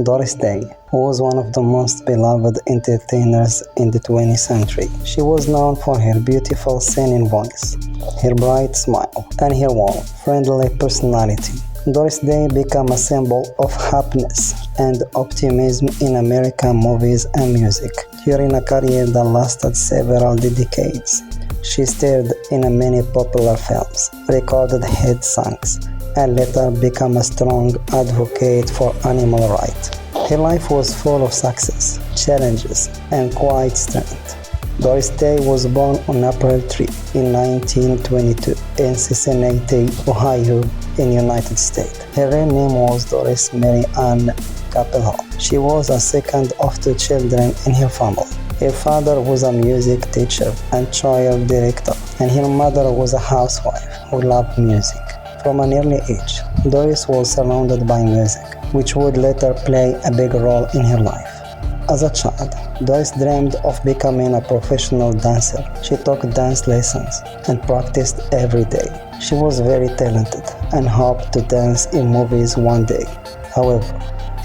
Doris Day was one of the most beloved entertainers in the 20th century. She was known for her beautiful singing voice, her bright smile, and her warm, friendly personality. Doris Day became a symbol of happiness and optimism in American movies and music. During a career that lasted several decades, she starred in many popular films, recorded hit songs, and later became a strong advocate for animal rights. Her life was full of success, challenges, and quiet strength. Doris Day was born on April 3 in 1922 in Cincinnati, Ohio, in the United States. Her real name was Doris Mary Ann Kappelhoff. She was the second of two children in her family. Her father was a music teacher and choir director, and her mother was a housewife who loved music. From an early age, Doris was surrounded by music, which would later play a big role in her life. As a child, Doris dreamed of becoming a professional dancer. She took dance lessons and practiced every day. She was very talented and hoped to dance in movies one day. However,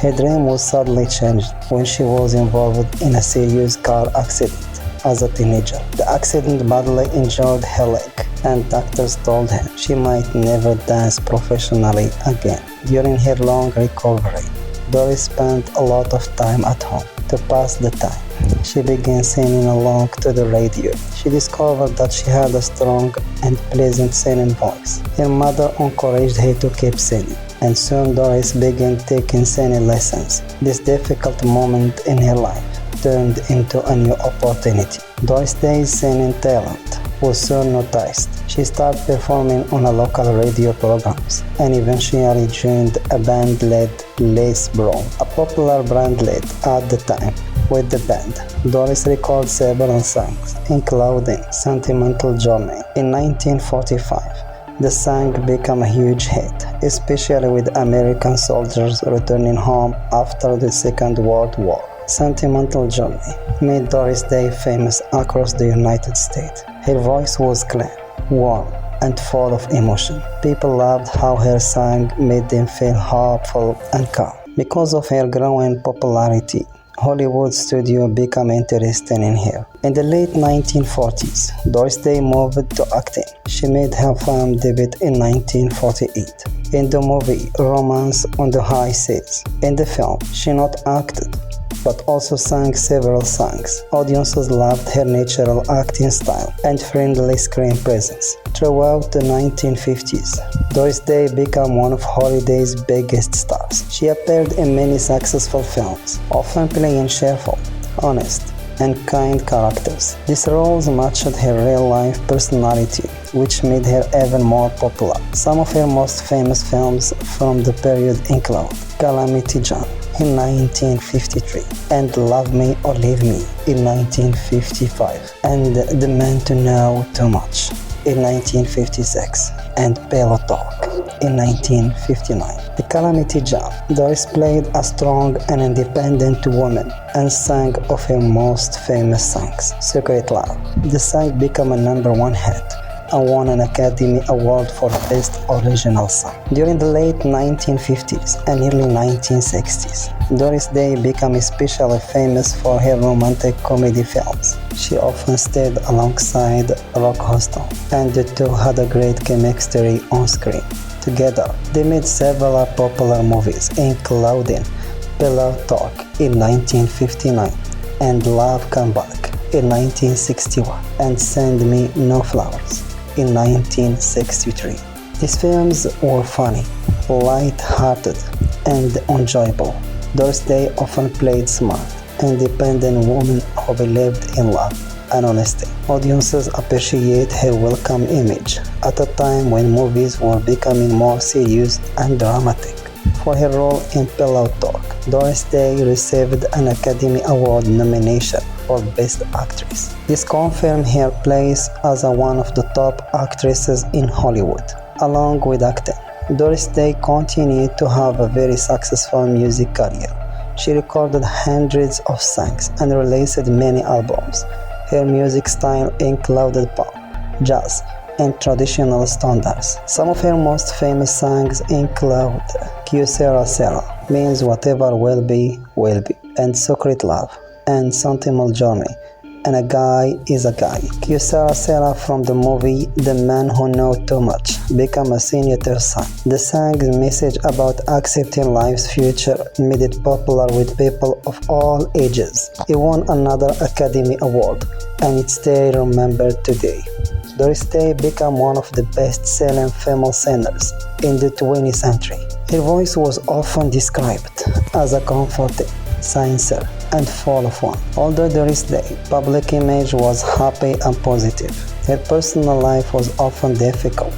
her dream was suddenly changed when she was involved in a serious car accident as a teenager. The accident badly injured her leg, and doctors told her she might never dance professionally again. During her long recovery, Doris spent a lot of time at home to pass the time. She began singing along to the radio. She discovered that she had a strong and pleasant singing voice. Her mother encouraged her to keep singing, and soon Doris began taking singing lessons. This difficult moment in her life turned into a new opportunity. Doris Day's singing talent was soon noticed. She started performing on a local radio programs and eventually joined a band led Les Brown, a popular band lead at the time. With the band, Doris recorded several songs, including Sentimental Journey. In 1945, the song became a huge hit, especially with American soldiers returning home after the Second World War. Sentimental Journey made Doris Day famous across the United States. Her voice was clear, warm, and full of emotion. People loved how her song made them feel hopeful and calm. Because of her growing popularity, Hollywood studios became interested in her. In the late 1940s, Doris Day moved to acting. She made her film debut in 1948 in the movie Romance on the High Seas. In the film, she not acted, but also sang several songs. Audiences loved her natural acting style and friendly screen presence. Throughout the 1950s, Doris Day became one of Hollywood's biggest stars. She appeared in many successful films, often playing cheerful, honest, and kind characters. These roles matched her real-life personality, which made her even more popular. Some of her most famous films from the period include Calamity Jane in 1953, and Love Me or Leave Me in 1955, and The Man to Know Too Much in 1956, and Pillow Talk in 1959. The Calamity Jane, Doris played a strong and independent woman and sang of her most famous songs, Secret Love. The song became a #1 hit and won an Academy Award for Best Original Song. During the late 1950s and early 1960s, Doris Day became especially famous for her romantic comedy films. She often stayed alongside Rock Hudson, and the two had a great chemistry on screen. Together, they made several popular movies, including Pillow Talk in 1959 and Love Come Back in 1961 and Send Me No Flowers in 1963. These films were funny, light-hearted, and enjoyable. Doris Day often played smart, independent women who believed in love and honesty. Audiences appreciate her welcome image at a time when movies were becoming more serious and dramatic. For her role in Pillow Talk, Doris Day received an Academy Award nomination for Best Actress. This confirmed her place as one of the top actresses in Hollywood. Along with acting, Doris Day continued to have a very successful music career. She recorded hundreds of songs and released many albums. Her music style included pop, jazz, in traditional standards. Some of her most famous songs include Que Sera Sera, means whatever will be, and Secret Love, and Sentimental Journey, and A Guy is a Guy. Que Sera Sera from the movie The Man Who Know Too Much became a signature song. The song's message about accepting life's future made it popular with people of all ages. It won another Academy Award, and it's still remembered today. Doris Day became one of the best-selling female singers in the 20th century. Her voice was often described as a comforting, sincere, and full of fun. Although Doris Day's public image was happy and positive, her personal life was often difficult.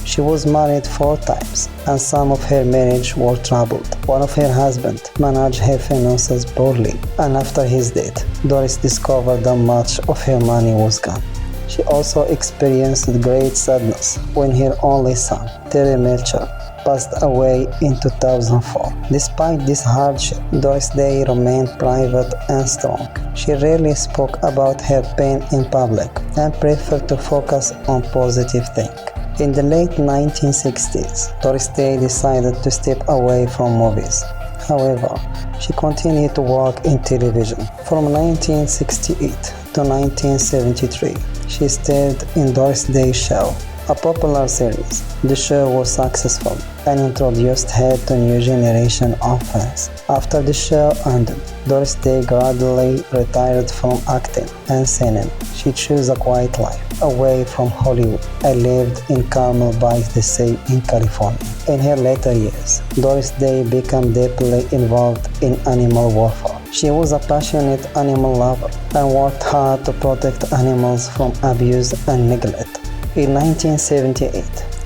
She was married 4 times, and some of her marriages were troubled. One of her husbands managed her finances poorly, and after his death, Doris discovered that much of her money was gone. She also experienced great sadness when her only son, Terry Melcher, passed away in 2004. Despite this hardship, Doris Day remained private and strong. She rarely spoke about her pain in public and preferred to focus on positive things. In the late 1960s, Doris Day decided to step away from movies. However, she continued to work in television. From 1968 to 1973, she starred in Doris Day Show, a popular series. The show was successful and introduced her to a new generation of fans. After the show ended, Doris Day gradually retired from acting and singing. She chose a quiet life away from Hollywood and lived in Carmel by the Sea in California. In her later years, Doris Day became deeply involved in animal welfare. She was a passionate animal lover and worked hard to protect animals from abuse and neglect. In 1978,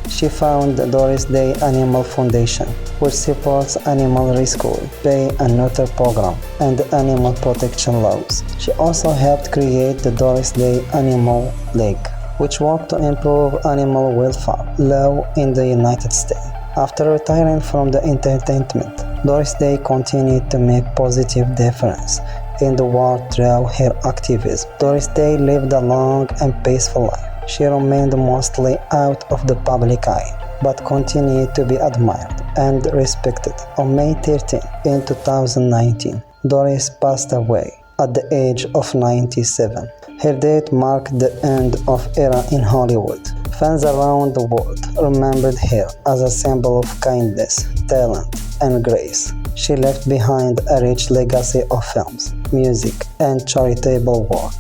she founded the Doris Day Animal Foundation, which supports animal rescue, spay and neuter program, and animal protection laws. She also helped create the Doris Day Animal League, which worked to improve animal welfare law in the United States. After retiring from the entertainment, Doris Day continued to make positive difference in the world through her activism. Doris Day lived a long and peaceful life. She remained mostly out of the public eye, but continued to be admired and respected. On May 13, in 2019, Doris passed away at the age of 97. Her death marked the end of era in Hollywood. Fans around the world remembered her as a symbol of kindness, talent, and grace. She left behind a rich legacy of films, music, and charitable work.